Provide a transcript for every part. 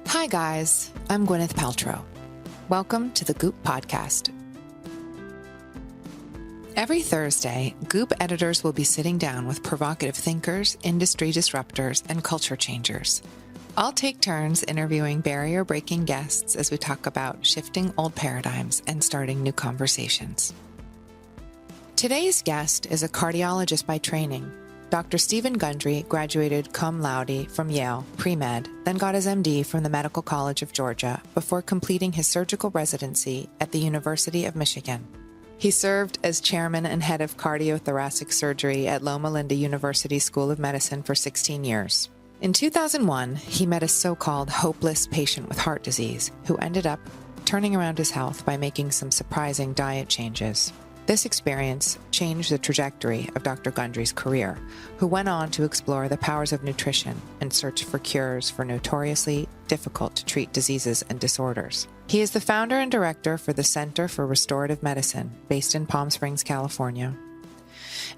Hi guys, I'm Gwyneth Paltrow. Welcome to the GOOP podcast. Every Thursday, GOOP editors will be sitting down with provocative thinkers, industry disruptors, and culture changers. I'll take turns interviewing barrier-breaking guests as we talk about shifting old paradigms and starting new conversations. Today's guest is a cardiologist by training. Dr. Stephen Gundry graduated cum laude from Yale, pre-med, then got his MD from the Medical College of Georgia before completing his surgical residency at the University of Michigan. He served as chairman and head of cardiothoracic surgery at Loma Linda University School of Medicine for 16 years. In 2001, he met a so-called hopeless patient with heart disease who ended up turning around his health by making some surprising diet changes. This experience changed the trajectory of Dr. Gundry's career, who went on to explore the powers of nutrition and search for cures for notoriously difficult-to-treat diseases and disorders. He is the founder and director for the Center for Restorative Medicine, based in Palm Springs, California.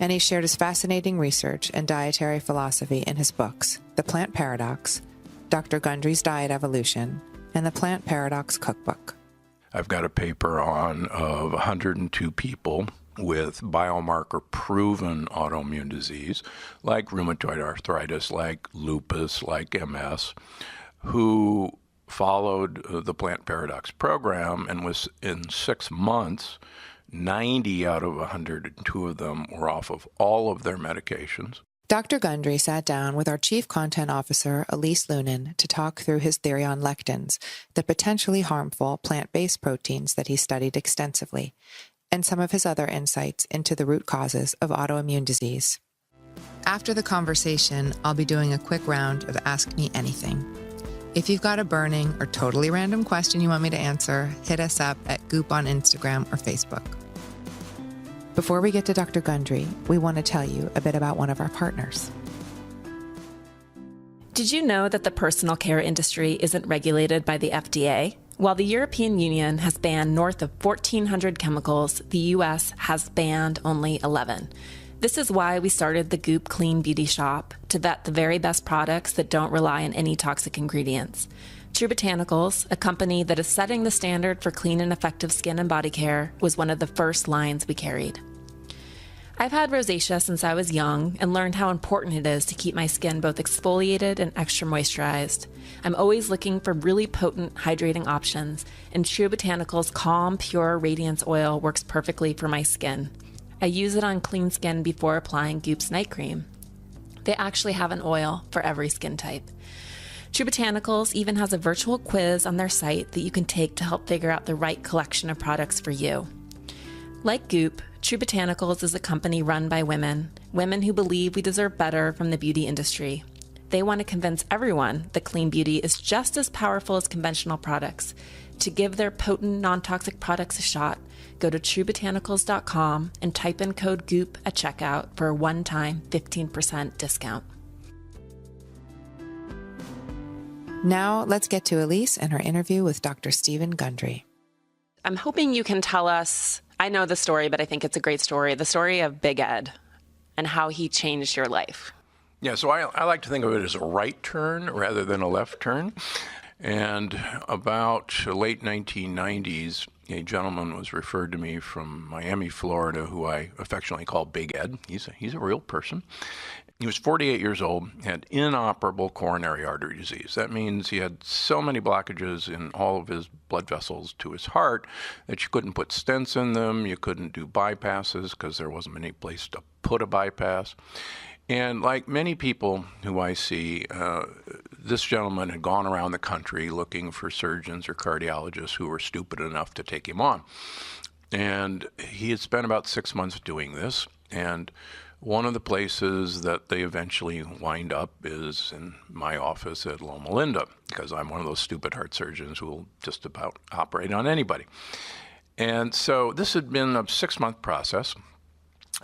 And he shared his fascinating research and dietary philosophy in his books, The Plant Paradox, Dr. Gundry's Diet Evolution, and The Plant Paradox Cookbook. I've got a paper on of 102 people with biomarker-proven autoimmune disease, like rheumatoid arthritis, like lupus, like MS, who followed the Plant Paradox program and was in 6 months, 90 out of 102 of them were off of all of their medications. Dr. Gundry sat down with our Chief Content Officer, Elise Lunin, to talk through his theory on lectins, the potentially harmful plant-based proteins that he studied extensively, and some of his other insights into the root causes of autoimmune disease. After the conversation, I'll be doing a quick round of Ask Me Anything. If you've got a burning or totally random question you want me to answer, hit us up at Goop on Instagram or Facebook. Before we get to Dr. Gundry, we want to tell you a bit about one of our partners. Did you know that the personal care industry isn't regulated by the FDA? While the European Union has banned north of 1,400 chemicals, the U.S. has banned only 11. This is why we started the Goop Clean Beauty Shop, to vet the very best products that don't rely on any toxic ingredients. True Botanicals, a company that is setting the standard for clean and effective skin and body care, was one of the first lines we carried. I've had rosacea since I was young and learned how important it is to keep my skin both exfoliated and extra moisturized. I'm always looking for really potent hydrating options, and True Botanicals Calm Pure Radiance Oil works perfectly for my skin. I use it on clean skin before applying Goop's night cream. They actually have an oil for every skin type. True Botanicals even has a virtual quiz on their site that you can take to help figure out the right collection of products for you. Like Goop, True Botanicals is a company run by women who believe we deserve better from the beauty industry. They want to convince everyone that clean beauty is just as powerful as conventional products. To give their potent, non-toxic products a shot, go to truebotanicals.com and type in code GOOP at checkout for a one-time 15% discount. Now, let's get to Elise and her interview with Dr. Stephen Gundry. I'm hoping you can tell us, I know the story, but I think it's a great story, the story of Big Ed and how he changed your life. Yeah, so I like to think of it as a right turn rather than a left turn. And about late 1990s, a gentleman was referred to me from Miami, Florida, who I affectionately call Big Ed. He's a real person. He was 48 years old, had inoperable coronary artery disease. That means he had so many blockages in all of his blood vessels to his heart that you couldn't put stents in them, you couldn't do bypasses because there wasn't any place to put a bypass. And like many people who I see, this gentleman had gone around the country looking for surgeons or cardiologists who were stupid enough to take him on. And he had spent about 6 months doing this, and one of the places that they eventually wind up is in my office at Loma Linda, because I'm one of those stupid heart surgeons who will just about operate on anybody. And so this had been a 6-month process,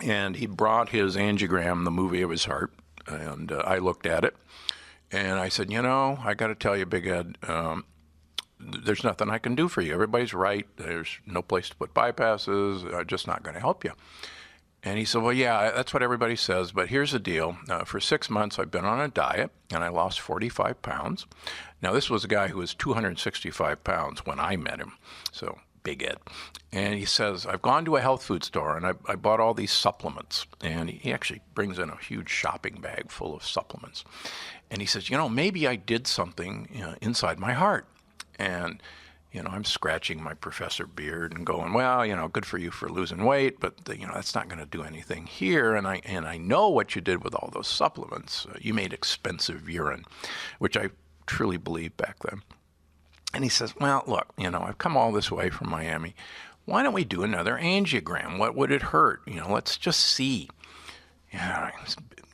and he brought his angiogram, the movie of his heart, and I looked at it, and I said, I got to tell you, Big Ed, there's nothing I can do for you. Everybody's right. There's no place to put bypasses. I'm just not going to help you. And he said, well, yeah, that's what everybody says, but here's the deal. For 6 months, I've been on a diet, and I lost 45 pounds. Now, this was a guy who was 265 pounds when I met him, so Big Ed. And he says, I've gone to a health food store, and I bought all these supplements. And he actually brings in a huge shopping bag full of supplements. And he says, maybe I did something inside my heart. And I'm scratching my professor beard and going, well, good for you for losing weight, but that's not going to do anything here. And I know what you did with all those supplements. You made expensive urine, which I truly believed back then. And he says, well, look, I've come all this way from Miami. Why don't we do another angiogram? What would it hurt? Let's just see. I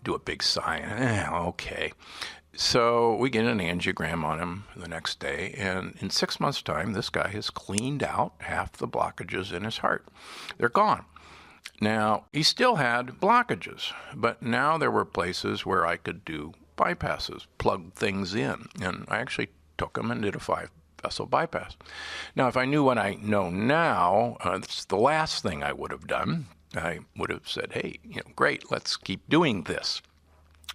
do a big sigh. Okay. So we get an angiogram on him the next day, and in 6 months' time, this guy has cleaned out half the blockages in his heart. They're gone. Now, he still had blockages, but now there were places where I could do bypasses, plug things in, and I actually took him and did a 5-vessel bypass. Now, if I knew what I know now, it's the last thing I would have done. I would have said, hey, great, let's keep doing this.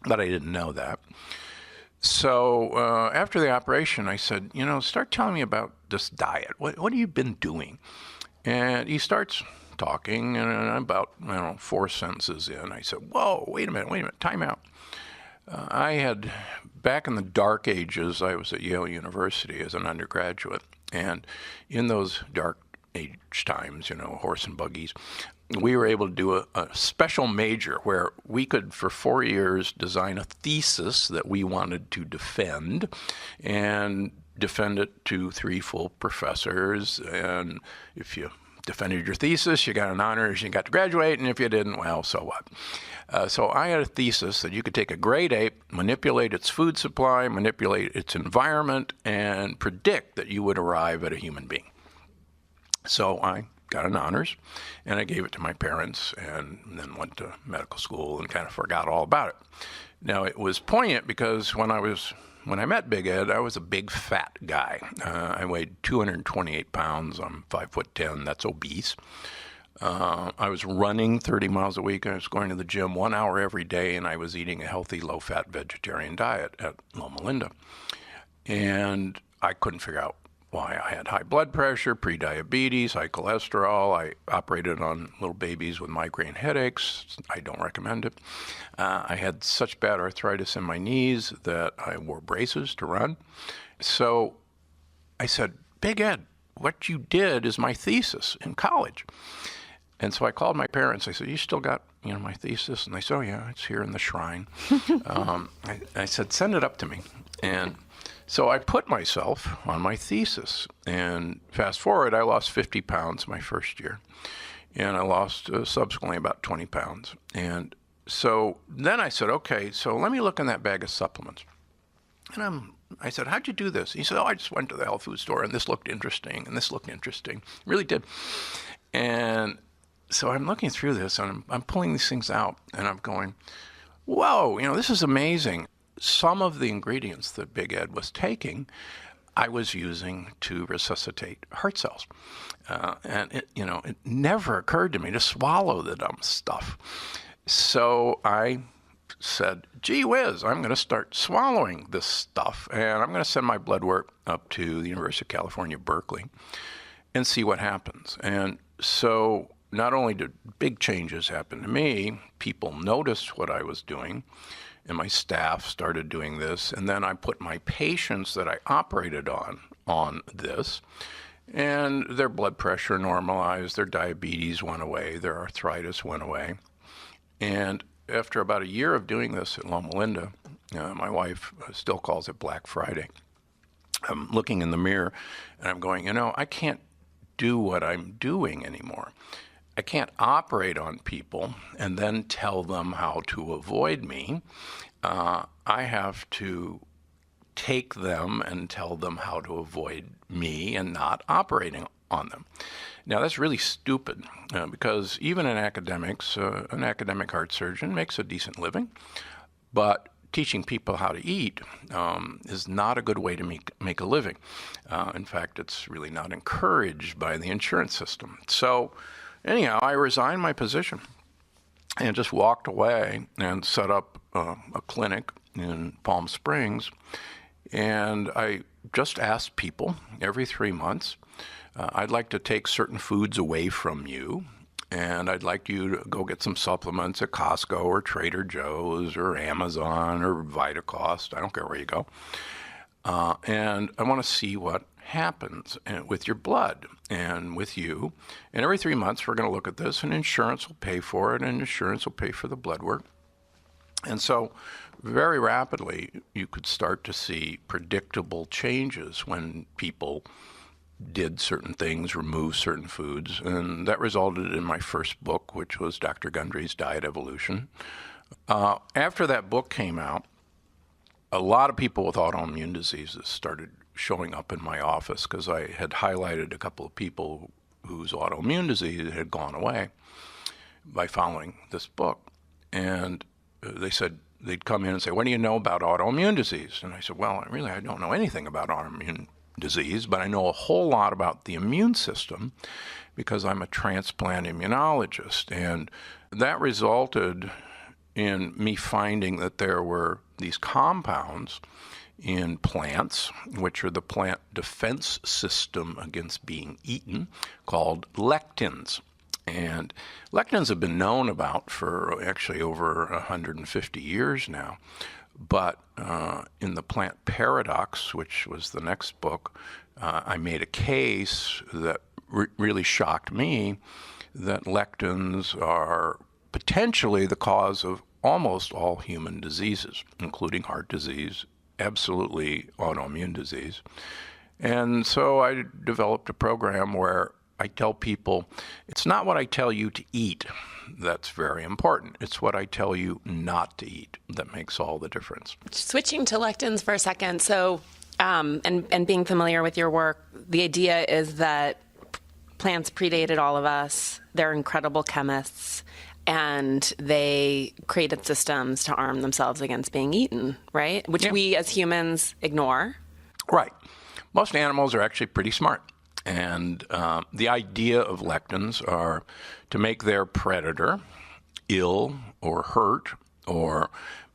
But I didn't know that. So after the operation, I said, start telling me about this diet. What have you been doing? And he starts talking, and about 4 sentences in, I said, whoa, wait a minute, time out. I had, back in the dark ages, I was at Yale University as an undergraduate, and in those dark age times, horse and buggies, we were able to do a special major where we could, for 4 years, design a thesis that we wanted to defend and defend it to 3 full professors. And if you defended your thesis, you got an honors, you got to graduate, and if you didn't, well, so what? So I had a thesis that you could take a great ape, manipulate its food supply, manipulate its environment, and predict that you would arrive at a human being. So I got an honors, and I gave it to my parents, and then went to medical school and kind of forgot all about it. Now, it was poignant because when I met Big Ed, I was a big fat guy. I weighed 228 pounds. I'm 5'10". That's obese. I was running 30 miles a week. I was going to the gym 1 hour every day, and I was eating a healthy, low-fat vegetarian diet at Loma Linda. And I couldn't figure out why. I had high blood pressure, prediabetes, high cholesterol. I operated on little babies with migraine headaches. I don't recommend it. I had such bad arthritis in my knees that I wore braces to run. So I said, Big Ed, what you did is my thesis in college. And so I called my parents. I said, you still got my thesis? And they said, oh, yeah, it's here in the shrine. I said, send it up to me. And so I put myself on my thesis, and fast forward, I lost 50 pounds my first year, and I lost subsequently about 20 pounds. And so then I said, okay, so let me look in that bag of supplements. And I said, how'd you do this? He said, I just went to the health food store, and this looked interesting, and this looked interesting. It really did. And so I'm looking through this, and I'm pulling these things out, and I'm going, whoa, this is amazing. Some of the ingredients that Big Ed was taking, I was using to resuscitate heart cells. And it never occurred to me to swallow the dumb stuff. So I said, gee whiz, I'm going to start swallowing this stuff, and I'm going to send my blood work up to the University of California, Berkeley, and see what happens. And so not only did big changes happen to me, people noticed what I was doing, and my staff started doing this, and then I put my patients that I operated on this, and their blood pressure normalized, their diabetes went away, their arthritis went away. And after about a year of doing this at Loma Linda, my wife still calls it Black Friday. I'm looking in the mirror, and I'm going, I can't do what I'm doing anymore. I can't operate on people and then tell them how to avoid me. I have to take them and tell them how to avoid me and not operating on them. Now, that's really stupid because even in academics, an academic heart surgeon makes a decent living, but teaching people how to eat is not a good way to make a living. In fact, it's really not encouraged by the insurance system. So anyhow, I resigned my position, and just walked away and set up a clinic in Palm Springs. And I just asked people every 3 months, I'd like to take certain foods away from you, and I'd like you to go get some supplements at Costco or Trader Joe's or Amazon or Vitacost. I don't care where you go. And I want to see what happens with your blood and with you. And every 3 months, we're going to look at this, and insurance will pay for it, and insurance will pay for the blood work. And so very rapidly, you could start to see predictable changes when people did certain things, removed certain foods. And that resulted in my first book, which was Dr. Gundry's Diet Evolution. After that book came out, a lot of people with autoimmune diseases started showing up in my office because I had highlighted a couple of people whose autoimmune disease had gone away by following this book. And they said, they'd come in and say, what do you know about autoimmune disease? And I said, well, I don't know anything about autoimmune disease, but I know a whole lot about the immune system because I'm a transplant immunologist. And that resulted in me finding that there were these compounds in plants, which are the plant defense system against being eaten, called lectins. And lectins have been known about for actually over 150 years now. But in The Plant Paradox, which was the next book, I made a case that really shocked me that lectins are potentially the cause of almost all human diseases, including heart disease, absolutely autoimmune disease. And so I developed a program where I tell people, it's not what I tell you to eat that's very important. It's what I tell you not to eat that makes all the difference. Switching to lectins for a second. So, and being familiar with your work, the idea is that plants predated all of us. They're incredible chemists, and they created systems to arm themselves against being eaten, right? Which we as humans ignore. Right. Most animals are actually pretty smart. And the idea of lectins are to make their predator ill or hurt or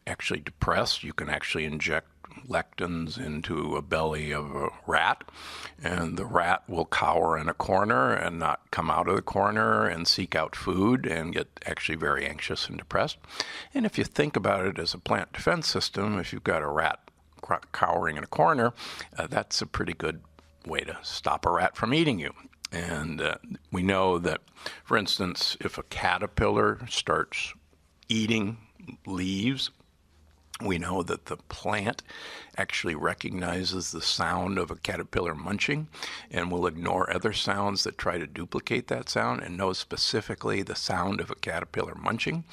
actually depressed. You can actually inject lectins into a belly of a rat, and the rat will cower in a corner and not come out of the corner and seek out food and get actually very anxious and depressed. And if you think about it as a plant defense system, if you've got a rat cowering in a corner, that's a pretty good way to stop a rat from eating you. And we know that, for instance, if a caterpillar starts eating leaves, we know that the plant actually recognizes the sound of a caterpillar munching and will ignore other sounds that try to duplicate that sound and knows specifically the sound of a caterpillar munching.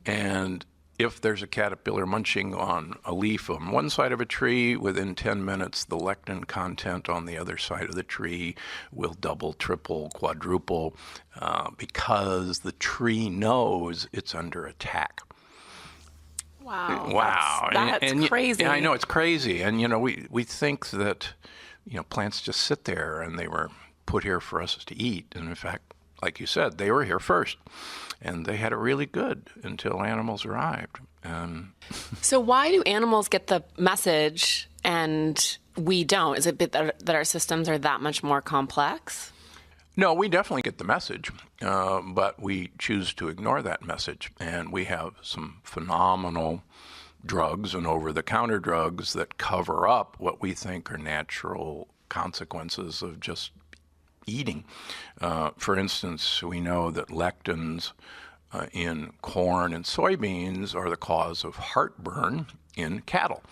And if there's a caterpillar munching on a leaf on one side of a tree, within 10 minutes, the lectin content on the other side of the tree will double, triple, quadruple, because the tree knows it's under attack. Wow. That's crazy. I know, it's crazy. And, we think that, plants just sit there and they were put here for us to eat. And in fact, like you said, they were here first. And they had it really good until animals arrived. So why do animals get the message and we don't? Is it that our systems are that much more complex? No, we definitely get the message, but we choose to ignore that message. And we have some phenomenal drugs and over-the-counter drugs that cover up what we think are natural consequences of just eating. For instance, we know that lectins in corn and soybeans are the cause of heartburn in cattle.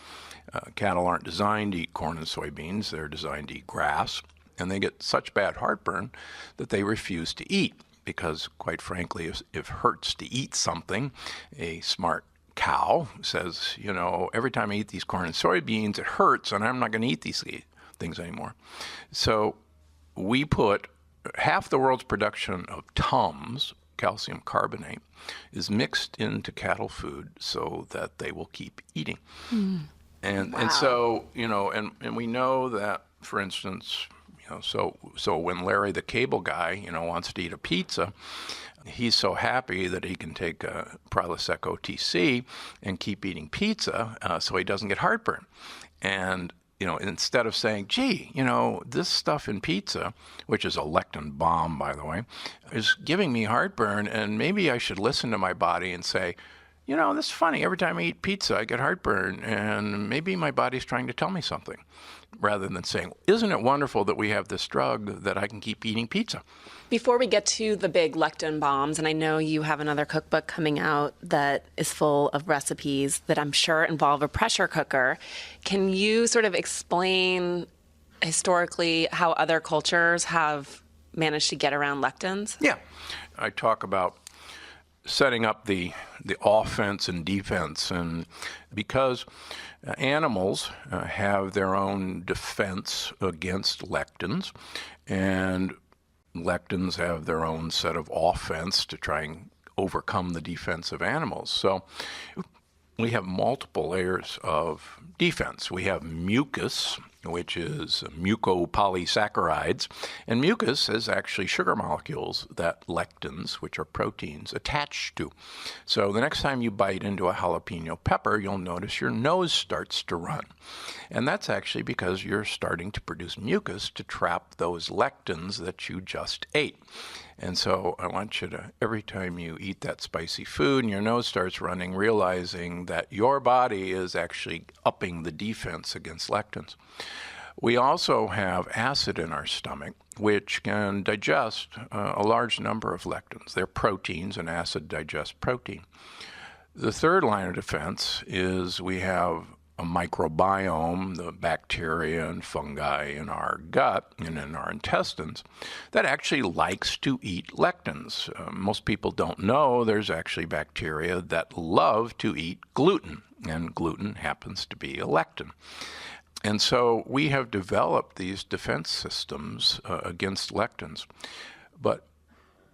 Cattle aren't designed to eat corn and soybeans. They're designed to eat grass. And they get such bad heartburn that they refuse to eat because, quite frankly, if it hurts to eat something, a smart cow says, every time I eat these corn and soybeans, it hurts, and I'm not going to eat these things anymore. So we put half the world's production of Tums, calcium carbonate, is mixed into cattle food so that they will keep eating. And so, and we know that, for instance, so when Larry the Cable Guy, wants to eat a pizza, He's so happy that he can take Prilosec OTC and keep eating pizza so he doesn't get heartburn. And instead of saying, gee, this stuff in pizza, which is a lectin bomb, by the way, is giving me heartburn, and maybe I should listen to my body and say, this is funny. Every time I eat pizza, I get heartburn, and maybe my body's trying to tell me something, rather than saying, isn't it wonderful that we have this drug that I can keep eating pizza? Before we get to the big lectin bombs, and I know you have another cookbook coming out that is full of recipes that I'm sure involve a pressure cooker, can you sort of explain historically how other cultures have managed to get around lectins? Yeah. I talk about setting up the offense and defense, and because animals have their own defense against lectins, and lectins have their own set of offense to try and overcome the defense of animals. So we have multiple layers of defense. We have mucus, which is mucopolysaccharides, and mucus is actually sugar molecules that lectins, which are proteins, attach to. So the next time you bite into a jalapeno pepper, you'll notice your nose starts to run. And that's actually because you're starting to produce mucus to trap those lectins that you just ate. And so I want you to, every time you eat that spicy food and your nose starts running, realizing that your body is actually upping the defense against lectins. We also have acid in our stomach, which can digest a large number of lectins. They're proteins, and acid digests protein. The third line of defense is we have a microbiome, the bacteria and fungi in our gut and in our intestines, that actually likes to eat lectins. Most people don't know there's actually bacteria that love to eat gluten, and gluten happens to be a lectin. And so we have developed these defense systems against lectins. But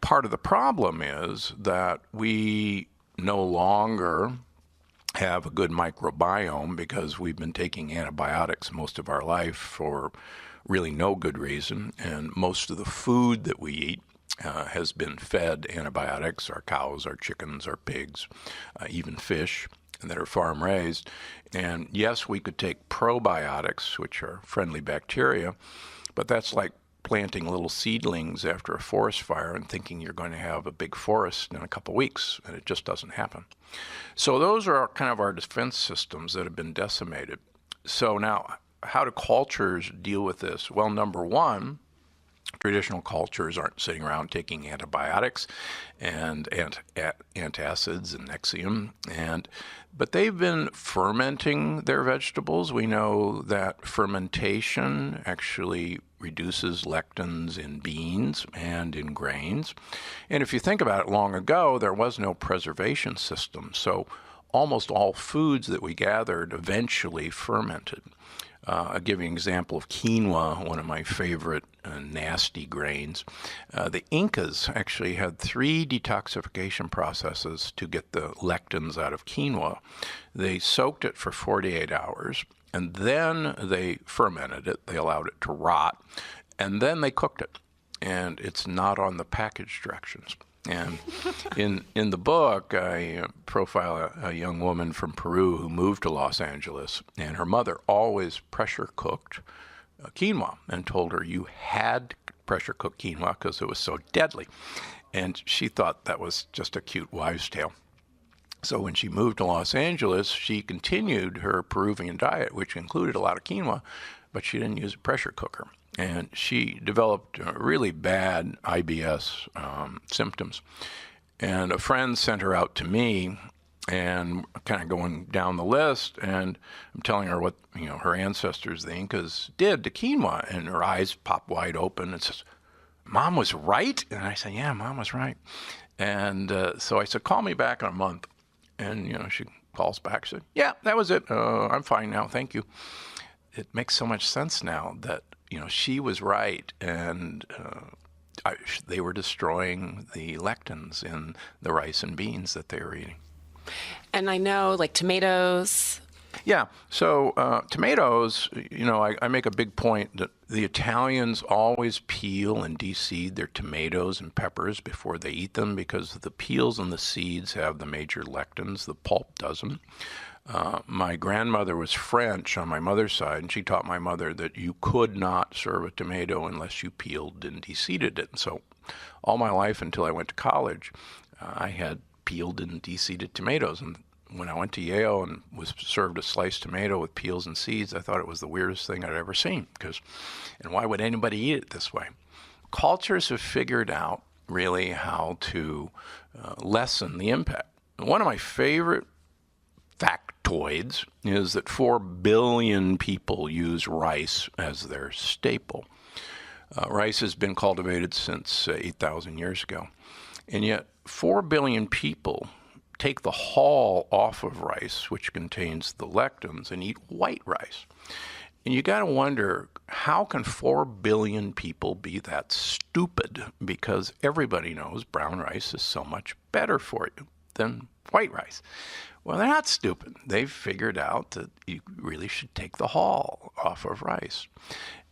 part of the problem is that we no longer have a good microbiome because we've been taking antibiotics most of our life for really no good reason, and most of the food that we eat has been fed antibiotics. Our cows, our chickens, our pigs, even fish that are farm raised. And yes, we could take probiotics, which are friendly bacteria, but that's like planting little seedlings after a forest fire and thinking you're going to have a big forest in a couple weeks, and it just doesn't happen. So those are kind of our defense systems that have been decimated. So now, how do cultures deal with this? Well, number one, traditional cultures aren't sitting around taking antibiotics and antacids and Nexium, but they've been fermenting their vegetables. We know that fermentation actually reduces lectins in beans and in grains. And if you think about it, long ago, there was no preservation system. So almost all foods that we gathered eventually fermented. I'll give you an example of quinoa, one of my favorite nasty grains. The Incas actually had 3 detoxification processes to get the lectins out of quinoa. They soaked it for 48 hours, and then they fermented it. They allowed it to rot, and then they cooked it. And it's not on the package directions. And in the book, I profile a young woman from Peru who moved to Los Angeles, and her mother always pressure cooked quinoa and told her you had pressure cooked quinoa because it was so deadly. And she thought that was just a cute wives' tale. So when she moved to Los Angeles, she continued her Peruvian diet, which included a lot of quinoa, but she didn't use a pressure cooker. And she developed really bad IBS symptoms. And a friend sent her out to me, and kind of going down the list, and I'm telling her what her ancestors, the Incas, did to quinoa, and her eyes pop wide open and says, "Mom was right?" And I said, "Yeah, Mom was right." And so I said, "Call me back in a month." And she calls back, said, "Yeah, that was it. I'm fine now, thank you." It makes so much sense now that she was right, and they were destroying the lectins in the rice and beans that they were eating. And I know, like tomatoes Yeah. So tomatoes, I make a big point that the Italians always peel and de-seed their tomatoes and peppers before they eat them because the peels and the seeds have the major lectins. The pulp doesn't. My grandmother was French on my mother's side, and she taught my mother that you could not serve a tomato unless you peeled and de-seeded it. And so all my life until I went to college, I had peeled and de-seeded tomatoes. And when I went to Yale and was served a sliced tomato with peels and seeds, I thought it was the weirdest thing I'd ever seen. And why would anybody eat it this way? Cultures have figured out really how to lessen the impact. One of my favorite factoids is that 4 billion people use rice as their staple. Rice has been cultivated since 8,000 years ago. And yet 4 billion people take the hull off of rice, which contains the lectins, and eat white rice. And you got to wonder, how can 4 billion people be that stupid? Because everybody knows brown rice is so much better for you than white rice. Well, they're not stupid. They've figured out that you really should take the hull off of rice.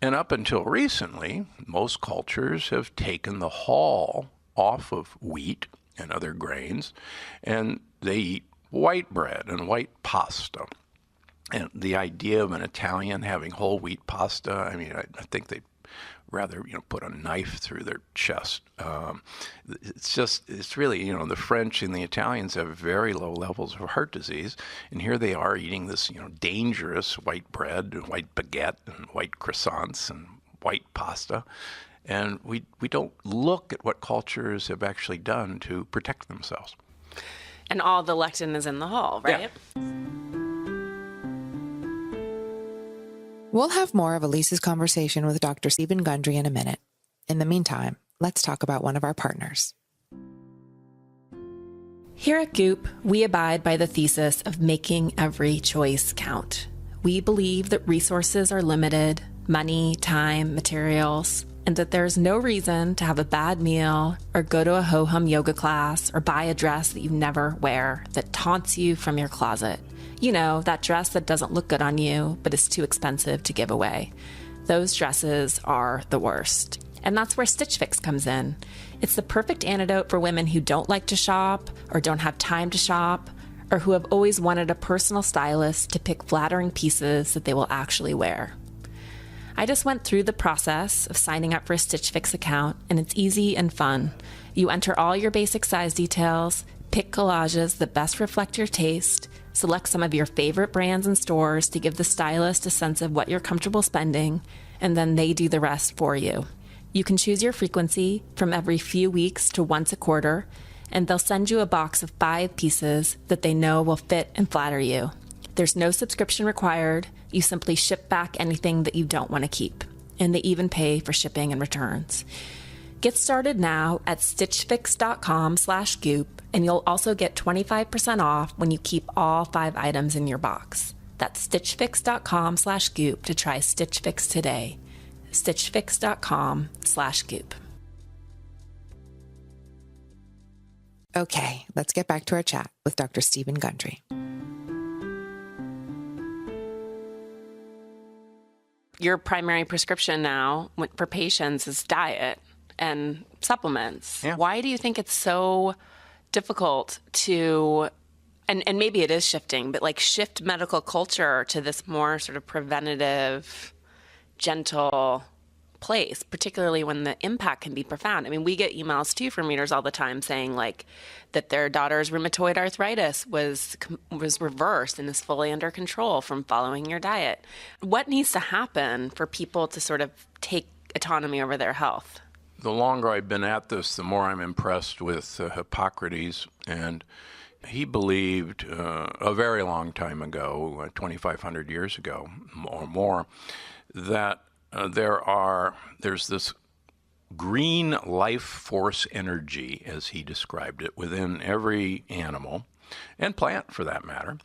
And up until recently, most cultures have taken the hull off of wheat and other grains, and they eat white bread and white pasta. And the idea of an Italian having whole wheat pasta, I think they'd rather, put a knife through their chest. It's really, the French and the Italians have very low levels of heart disease, and here they are eating this, dangerous white bread, and white baguette, and white croissants, and white pasta. And we don't look at what cultures have actually done to protect themselves. And all the lectin is in the hull, right? Yeah. We'll have more of Elise's conversation with Dr. Stephen Gundry in a minute. In the meantime, let's talk about one of our partners. Here at GOOP, we abide by the thesis of making every choice count. We believe that resources are limited, money, time, materials, and that there's no reason to have a bad meal or go to a ho-hum yoga class or buy a dress that you never wear that taunts you from your closet. That dress that doesn't look good on you, but is too expensive to give away. Those dresses are the worst. And that's where Stitch Fix comes in. It's the perfect antidote for women who don't like to shop or don't have time to shop, or who have always wanted a personal stylist to pick flattering pieces that they will actually wear. I just went through the process of signing up for a Stitch Fix account, and it's easy and fun. You enter all your basic size details, pick collages that best reflect your taste, select some of your favorite brands and stores to give the stylist a sense of what you're comfortable spending, and then they do the rest for you. You can choose your frequency from every few weeks to once a quarter, and they'll send you a box of 5 pieces that they know will fit and flatter you. There's no subscription required. You simply ship back anything that you don't want to keep, and they even pay for shipping and returns. Get started now at stitchfix.com/goop, and you'll also get 25% off when you keep all 5 items in your box. That's stitchfix.com/goop to try Stitch Fix today. stitchfix.com/goop. Okay, let's get back to our chat with Dr. Stephen Gundry. Your primary prescription now for patients is diet and supplements. Yeah. Why do you think it's so difficult to, and maybe it is shifting, but shift medical culture to this more sort of preventative, gentle place, particularly when the impact can be profound? We get emails too from readers all the time saying that their daughter's rheumatoid arthritis was reversed and is fully under control from following your diet. What needs to happen for people to sort of take autonomy over their health? The longer I've been at this, the more I'm impressed with Hippocrates. And he believed a very long time ago, 2,500 years ago or more, that there's this green life force energy, as he described it, within every animal and plant for that matter,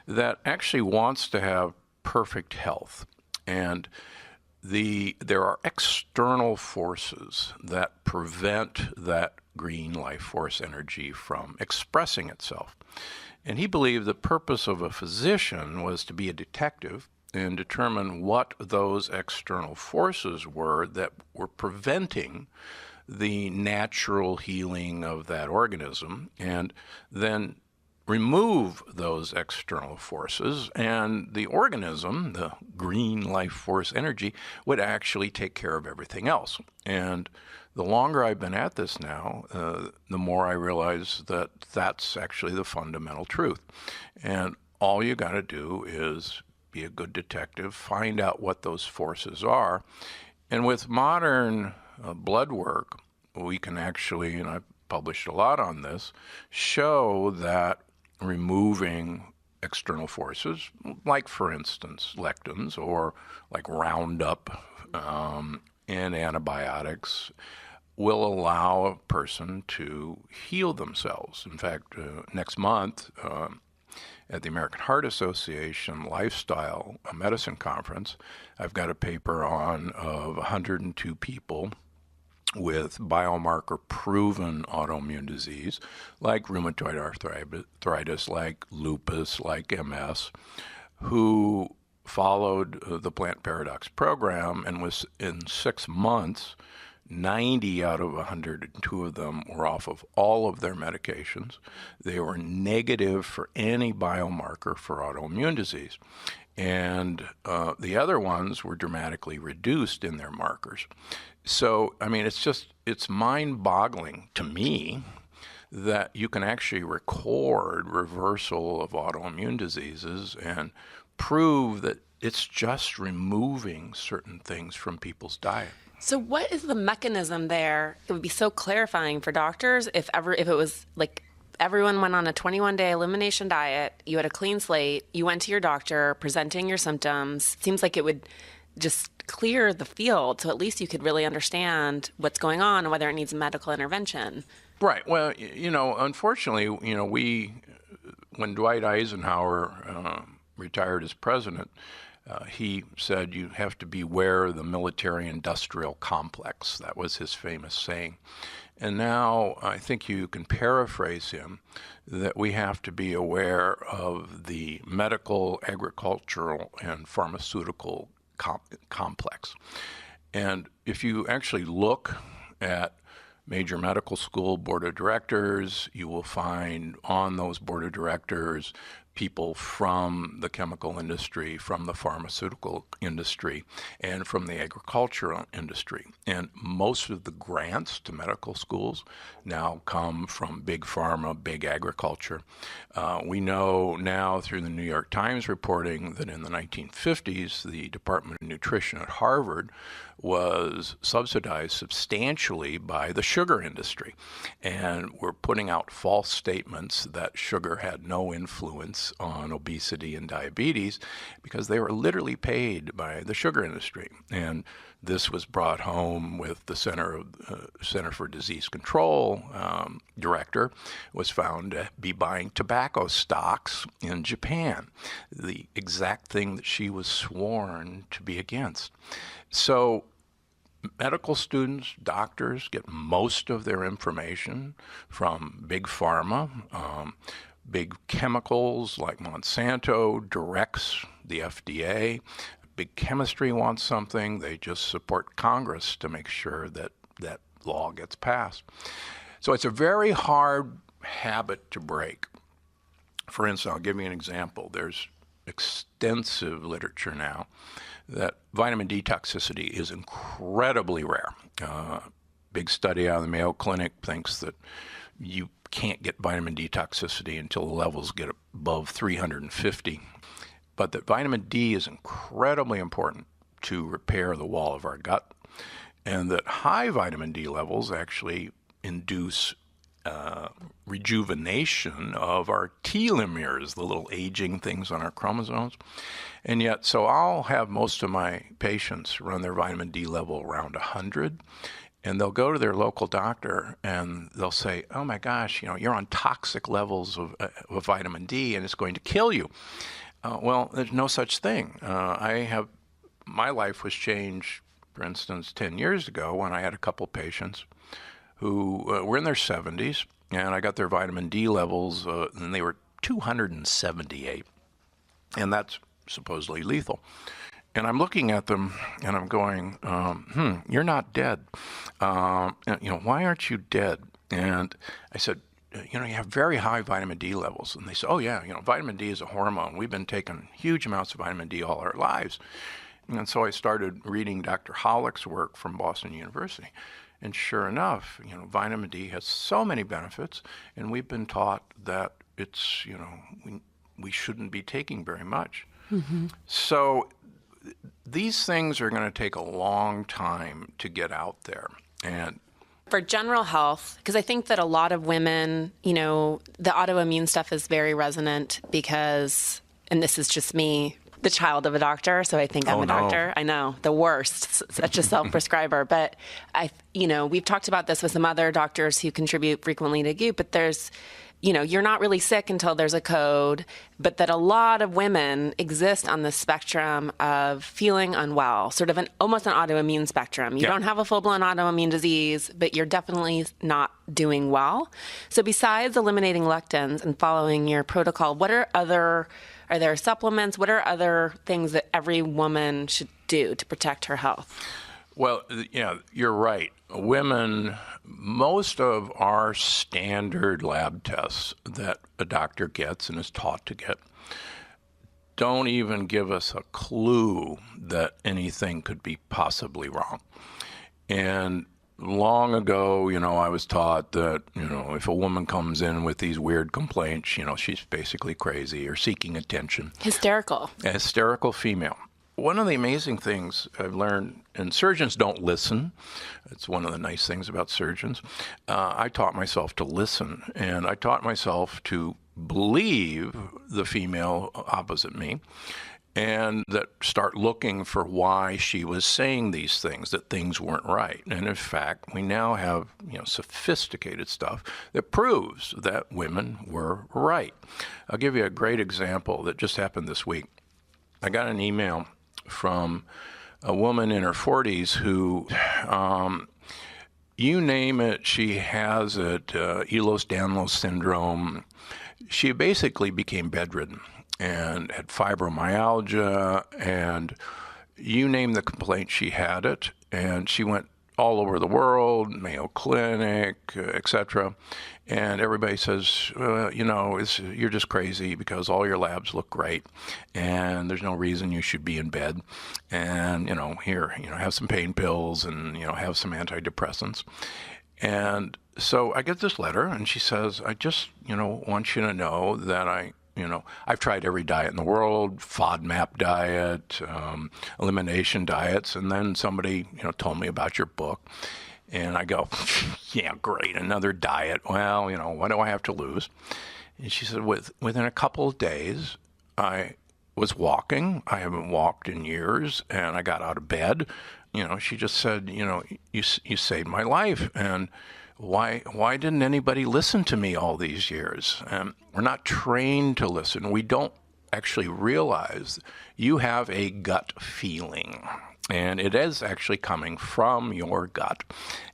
that actually wants to have perfect health. And there are external forces that prevent that green life force energy from expressing itself. And he believed the purpose of a physician was to be a detective and determine what those external forces were that were preventing the natural healing of that organism, and then remove those external forces, and the organism, the green life force energy, would actually take care of everything else. And the longer I've been at this now, the more I realize that that's actually the fundamental truth. And all you got to do is be a good detective, find out what those forces are. And with modern blood work, we can actually, and I've published a lot on this, show that removing external forces, like, for instance, lectins, or like Roundup and antibiotics, will allow a person to heal themselves. In fact, next month at the American Heart Association Lifestyle Medicine Conference, I've got a paper on of 102 people with biomarker-proven autoimmune disease, like rheumatoid arthritis, like lupus, like MS, who followed the Plant Paradox program, and was in 6 months, 90 out of 102 of them were off of all of their medications. They were negative for any biomarker for autoimmune disease. And the other ones were dramatically reduced in their markers. So, I mean, it's mind-boggling to me that you can actually record reversal of autoimmune diseases and prove that it's just removing certain things from people's diet. So what is the mechanism there that would be so clarifying for doctors if it was like everyone went on a 21-day elimination diet, you had a clean slate, you went to your doctor presenting your symptoms? It seems like it would just clear the field, so at least you could really understand what's going on and whether it needs medical intervention. Right. Well, unfortunately, when Dwight Eisenhower retired as president, he said you have to beware of the military-industrial complex. That was his famous saying. And now I think you can paraphrase him that we have to be aware of the medical, agricultural, and pharmaceutical complex. And if you actually look at major medical school board of directors, you will find on those board of directors people from the chemical industry, from the pharmaceutical industry, and from the agricultural industry. And most of the grants to medical schools now come from big pharma, big agriculture. We know now through the New York Times reporting that in the 1950s, the Department of Nutrition at Harvard was subsidized substantially by the sugar industry. And we're putting out false statements that sugar had no influence on obesity and diabetes because they were literally paid by the sugar industry. And this was brought home with the Center for Disease Control director was found to be buying tobacco stocks in Japan, the exact thing that she was sworn to be against. So medical students, doctors get most of their information from big pharma. Big chemicals like Monsanto directs the FDA. Big chemistry wants something, they just support Congress to make sure that that law gets passed. So it's a very hard habit to break. For instance, I'll give you an example. There's extensive literature now that vitamin D toxicity is incredibly rare. Big study out of the Mayo Clinic thinks that you can't get vitamin D toxicity until the levels get above 350. But that vitamin D is incredibly important to repair the wall of our gut, and that high vitamin D levels actually induce rejuvenation of our telomeres, the little aging things on our chromosomes. And yet, so I'll have most of my patients run their vitamin D level around 100, and they'll go to their local doctor and they'll say, oh my gosh, you're on toxic levels of vitamin D and it's going to kill you. Well, there's no such thing. My life was changed, for instance, 10 years ago when I had a couple patients who were in their 70s, and I got their vitamin D levels, and they were 278. And that's supposedly lethal. And I'm looking at them and I'm going, you're not dead. Why aren't you dead? And I said, you have very high vitamin D levels. And they said, oh, yeah, vitamin D is a hormone. We've been taking huge amounts of vitamin D all our lives. And so I started reading Dr. Hollick's work from Boston University. And sure enough, vitamin D has so many benefits. And we've been taught that it's, we shouldn't be taking very much. Mm-hmm. So these things are going to take a long time to get out there. And for general health, because I think that a lot of women, the autoimmune stuff is very resonant because, and this is just me, the child of a doctor, so I think I'm a doctor. I know, the worst, such a self-prescriber. But we've talked about this with some other doctors who contribute frequently to GOOP, but there's, you're not really sick until there's a code, but that a lot of women exist on the spectrum of feeling unwell, sort of almost an autoimmune spectrum. You don't have a full-blown autoimmune disease, but you're definitely not doing well. So besides eliminating lectins and following your protocol, are there supplements? What are other things that every woman should do to protect her health? Well, yeah, you're right. Women, most of our standard lab tests that a doctor gets and is taught to get don't even give us a clue that anything could be possibly wrong. And long ago, I was taught that, if a woman comes in with these weird complaints, she's basically crazy or seeking attention. Hysterical. A hysterical female. One of the amazing things I've learned, and surgeons don't listen. It's one of the nice things about surgeons. I taught myself to listen, and I taught myself to believe the female opposite me, and that start looking for why she was saying these things, that things weren't right. And in fact, we now have sophisticated stuff that proves that women were right. I'll give you a great example that just happened this week. I got an email from a woman in her 40s who, you name it, she has it, Ehlers-Danlos syndrome. She basically became bedridden and had fibromyalgia, and you name the complaint, she had it, and she went all over the world, Mayo Clinic, etc. And everybody says, you're just crazy because all your labs look great, and there's no reason you should be in bed. And, here, have some pain pills and, have some antidepressants. And so I get this letter, and she says, I just, want you to know that I've tried every diet in the world, FODMAP diet, elimination diets, and then somebody, told me about your book. And I go, yeah, great, another diet. Well, what do I have to lose? And she said, within a couple of days, I was walking. I haven't walked in years, and I got out of bed. She just said, you saved my life, and why didn't anybody listen to me all these years? We're not trained to listen. We don't actually realize you have a gut feeling, and it is actually coming from your gut.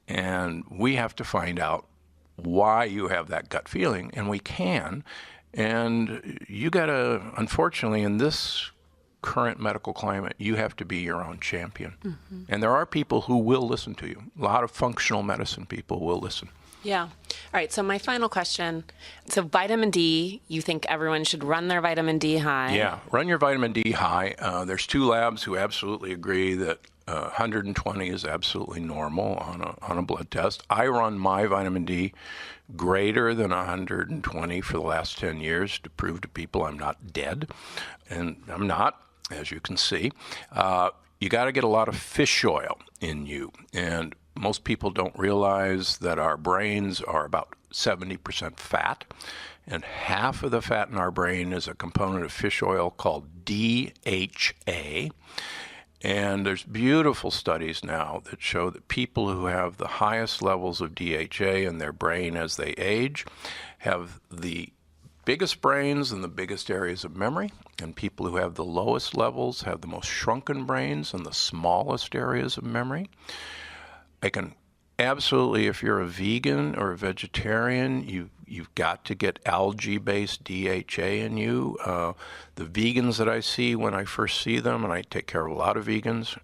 And we have to find out why you have that gut feeling, and we can. And you got to, unfortunately, in this current medical climate, you have to be your own champion. Mm-hmm. And there are people who will listen to you. A lot of functional medicine people will listen. Yeah. All right. So my final question. So vitamin D, you think everyone should run their vitamin D high? Yeah. Run your vitamin D high. There's two labs who absolutely agree that 120 is absolutely normal on a blood test. I run my vitamin D greater than 120 for the last 10 years to prove to people I'm not dead. And I'm not, as you can see. You got to get a lot of fish oil in you. And most people don't realize that our brains are about 70% fat. And half of the fat in our brain is a component of fish oil called DHA. And there's beautiful studies now that show that people who have the highest levels of DHA in their brain as they age have the biggest brains and the biggest areas of memory, and people who have the lowest levels have the most shrunken brains and the smallest areas of memory. I can absolutely, if you're a vegan or a vegetarian, You've got to get algae-based DHA in you. The vegans that I see when I first see them, and I take care of a lot of vegans,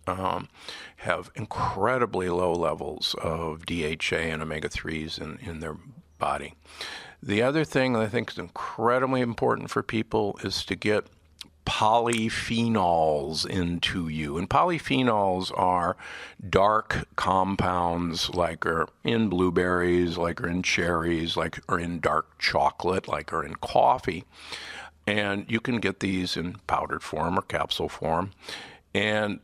have incredibly low levels of DHA and omega-3s in their body. The other thing that I think is incredibly important for people is to get polyphenols into you. And polyphenols are dark compounds like are in blueberries, like are in cherries, like are in dark chocolate, like are in coffee. And you can get these in powdered form or capsule form. And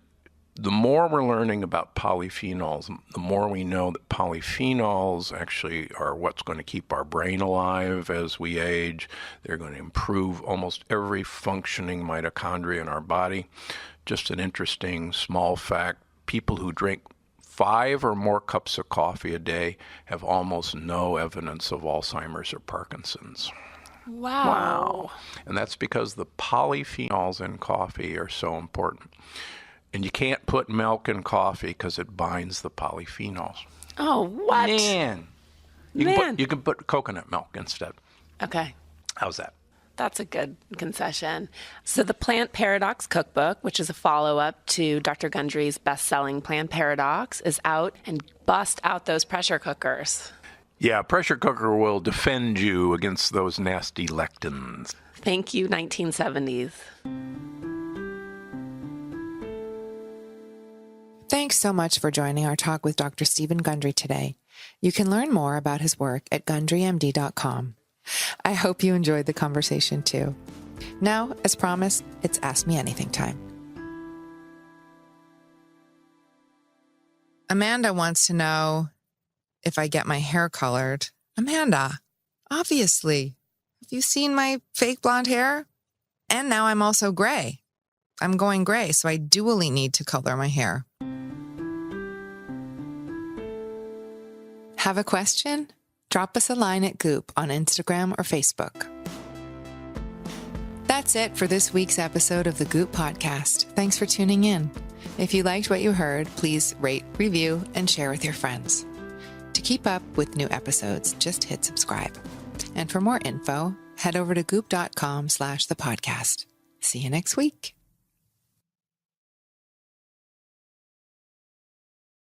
the more we're learning about polyphenols, the more we know that polyphenols actually are what's going to keep our brain alive as we age. They're going to improve almost every functioning mitochondria in our body. Just an interesting small fact, people who drink 5 or more cups of coffee a day have almost no evidence of Alzheimer's or Parkinson's. Wow. And that's because the polyphenols in coffee are so important. And you can't put milk in coffee because it binds the polyphenols. Oh, what? Man. You can put coconut milk instead. Okay. How's that? That's a good concession. So the Plant Paradox Cookbook, which is a follow-up to Dr. Gundry's best-selling Plant Paradox, is out, and bust out those pressure cookers. Yeah, pressure cooker will defend you against those nasty lectins. Thank you, 1970s. Thanks so much for joining our talk with Dr. Stephen Gundry today. You can learn more about his work at gundrymd.com. I hope you enjoyed the conversation too. Now, as promised, it's Ask Me Anything time. Amanda wants to know if I get my hair colored. Amanda, obviously. Have you seen my fake blonde hair? And now I'm also gray. I'm going gray, so I dually need to color my hair. Have a question? Drop us a line at GOOP on Instagram or Facebook. That's it for this week's episode of the GOOP podcast. Thanks for tuning in. If you liked what you heard, please rate, review, and share with your friends. To keep up with new episodes, just hit subscribe. And for more info, head over to goop.com/thepodcast. See you next week.